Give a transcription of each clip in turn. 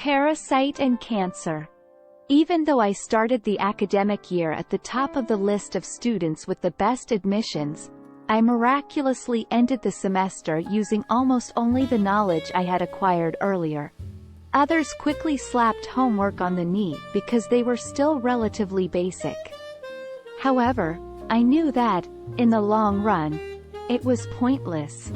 Parasite and cancer. Even though I started the academic year at the top of the list of students with the best admissions, I miraculously ended the semester using almost only the knowledge I had acquired earlier. Others quickly slapped homework on the knee because they were still relatively basic. However, I knew that, in the long run, it was pointless.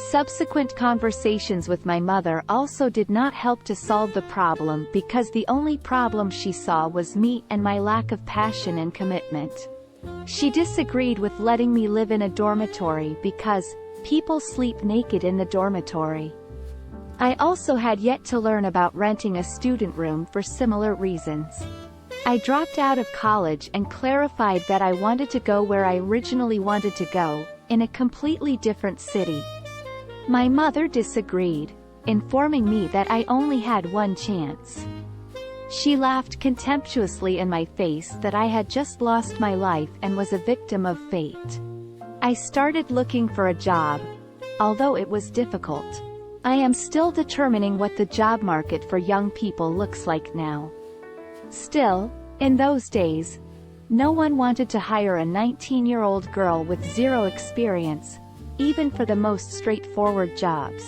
Subsequent conversations with my mother also did not help to solve the problem because the only problem she saw was me and my lack of passion and commitment. She disagreed with letting me live in a dormitory because people sleep naked in the dormitory. I also had yet to learn about renting a student room for similar reasons. I dropped out of college and clarified that I wanted to go where I originally wanted to go, in a completely different city. My mother disagreed, informing me that I only had one chance. She laughed contemptuously in my face that I had just lost my life and was a victim of fate. I started looking for a job, although it was difficult. I am still determining what the job market for young people looks like now. Still, in those days, no one wanted to hire a 19-year-old girl with zero experience, even for the most straightforward jobs.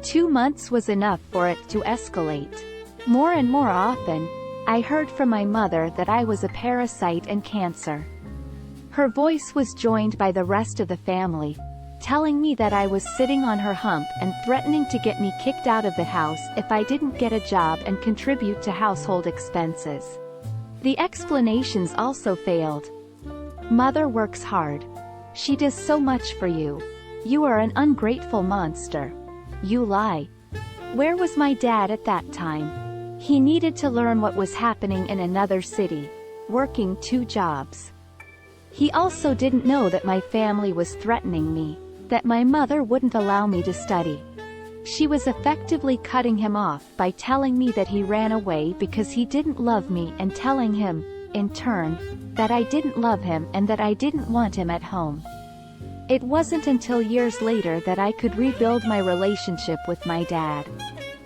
2 months was enough for it to escalate. More and more often, I heard from my mother that I was a parasite and cancer. Her voice was joined by the rest of the family, telling me that I was sitting on her hump and threatening to get me kicked out of the house if I didn't get a job and contribute to household expenses. The explanations also failed. Mother works hard. She does so much for you. You are an ungrateful monster. You lie. Where was my dad at that time? He needed to learn what was happening in another city, working 2 jobs. He also didn't know that my family was threatening me, that my mother wouldn't allow me to study. She was effectively cutting him off by telling me that he ran away because he didn't love me and telling him, in turn, that I didn't love him and that I didn't want him at home. It wasn't until years later that I could rebuild my relationship with my dad.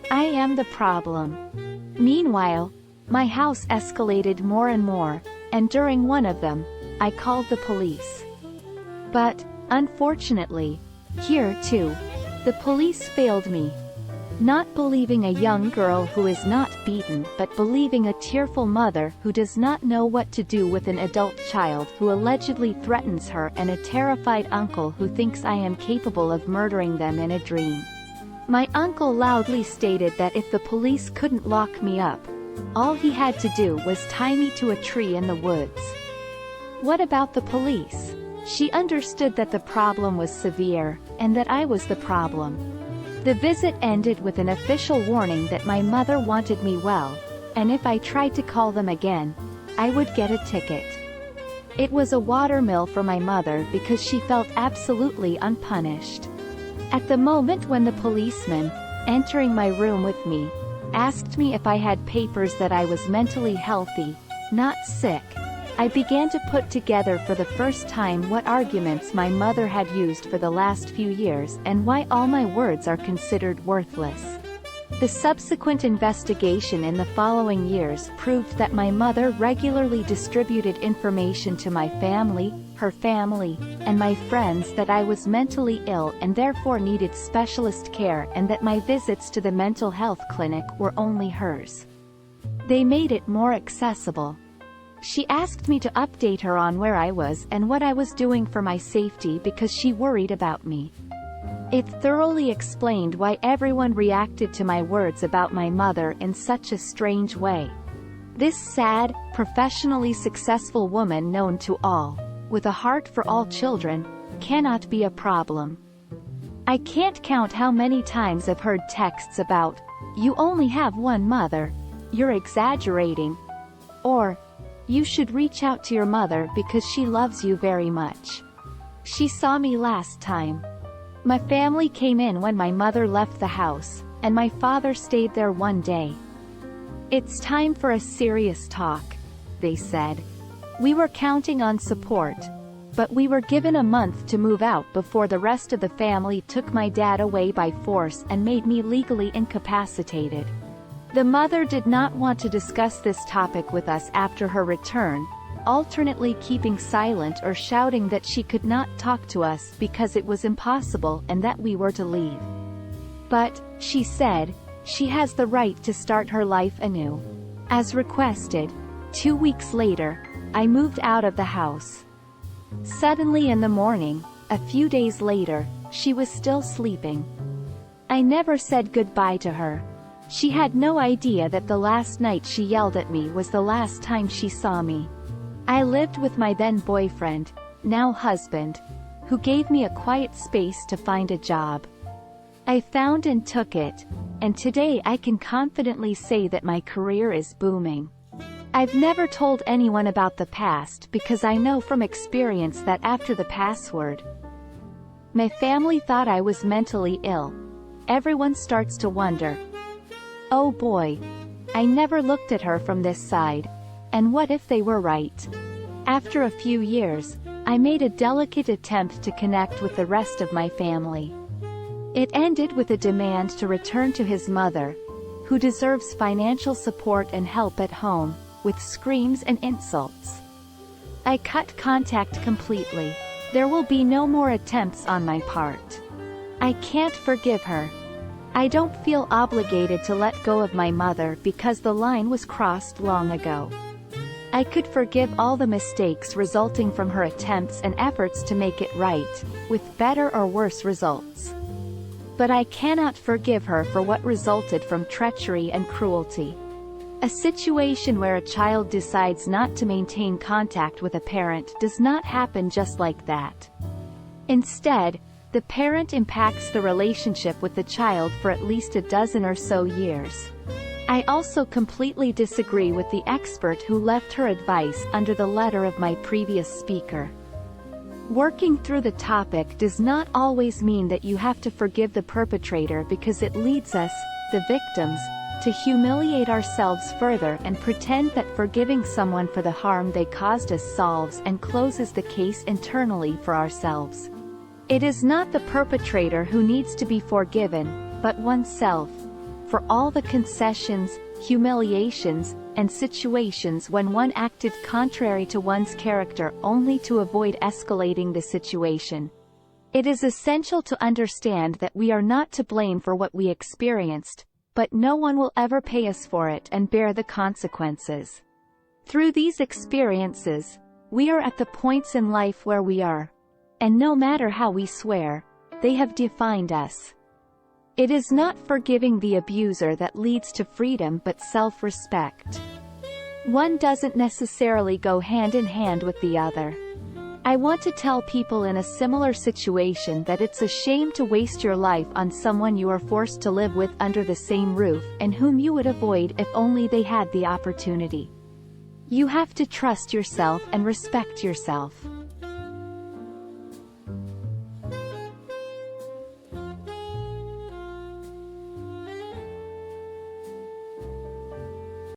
I am the problem. Meanwhile, my house escalated more and more, and during one of them, I called the police. But, unfortunately, here too, the police failed me. Not believing a young girl who is not beaten but believing a tearful mother who does not know what to do with an adult child who allegedly threatens her and a terrified uncle who thinks I am capable of murdering them in a dream. My uncle loudly stated that if the police couldn't lock me up, all he had to do was tie me to a tree in the woods. What about the police? She understood that the problem was severe, and that I was the problem. The visit ended with an official warning that my mother wanted me well, and if I tried to call them again, I would get a ticket. It was a watermill for my mother because she felt absolutely unpunished. At the moment when the policeman, entering my room with me, asked me if I had papers that I was mentally healthy, not sick, I began to put together for the first time what arguments my mother had used for the last few years and why all my words are considered worthless. The subsequent investigation in the following years proved that my mother regularly distributed information to my family, her family, and my friends that I was mentally ill and therefore needed specialist care and that my visits to the mental health clinic were only hers. They made it more accessible. She asked me to update her on where I was and what I was doing for my safety because she worried about me. It thoroughly explained why everyone reacted to my words about my mother in such a strange way. This sad, professionally successful woman known to all, with a heart for all children, cannot be a problem. I can't count how many times I've heard texts about, "You only have one mother. You're exaggerating." Or, "You should reach out to your mother because she loves you very much. She saw me last time." My family came in when my mother left the house, and my father stayed there one day. "It's time for a serious talk," they said. We were counting on support, but we were given a month to move out before the rest of the family took my dad away by force and made me legally incapacitated. The mother did not want to discuss this topic with us after her return, alternately keeping silent or shouting that she could not talk to us because it was impossible and that we were to leave. But, she said, she has the right to start her life anew. As requested, 2 weeks later, I moved out of the house. Suddenly in the morning, a few days later, she was still sleeping. I never said goodbye to her. She had no idea that the last night she yelled at me was the last time she saw me. I lived with my then boyfriend, now husband, who gave me a quiet space to find a job. I found and took it, and today I can confidently say that my career is booming. I've never told anyone about the past because I know from experience that after the password, my family thought I was mentally ill. Everyone starts to wonder, oh boy, I never looked at her from this side, and what if they were right? After a few years, I made a delicate attempt to connect with the rest of my family. It ended with a demand to return to his mother, who deserves financial support and help at home, with screams and insults. I cut contact completely. There will be no more attempts on my part. I can't forgive her. I don't feel obligated to let go of my mother because the line was crossed long ago. I could forgive all the mistakes resulting from her attempts and efforts to make it right, with better or worse results. But I cannot forgive her for what resulted from treachery and cruelty. A situation where a child decides not to maintain contact with a parent does not happen just like that. Instead, the parent impacts the relationship with the child for at least a dozen or so years. I also completely disagree with the expert who left her advice under the letter of my previous speaker. Working through the topic does not always mean that you have to forgive the perpetrator because it leads us, the victims, to humiliate ourselves further and pretend that forgiving someone for the harm they caused us solves and closes the case internally for ourselves. It is not the perpetrator who needs to be forgiven, but oneself, for all the concessions, humiliations, and situations when one acted contrary to one's character only to avoid escalating the situation. It is essential to understand that we are not to blame for what we experienced, but no one will ever pay us for it and bear the consequences. Through these experiences, we are at the points in life where we are. And no matter how we swear, they have defined us. It is not forgiving the abuser that leads to freedom but self-respect. One doesn't necessarily go hand in hand with the other. I want to tell people in a similar situation that it's a shame to waste your life on someone you are forced to live with under the same roof and whom you would avoid if only they had the opportunity. You have to trust yourself and respect yourself.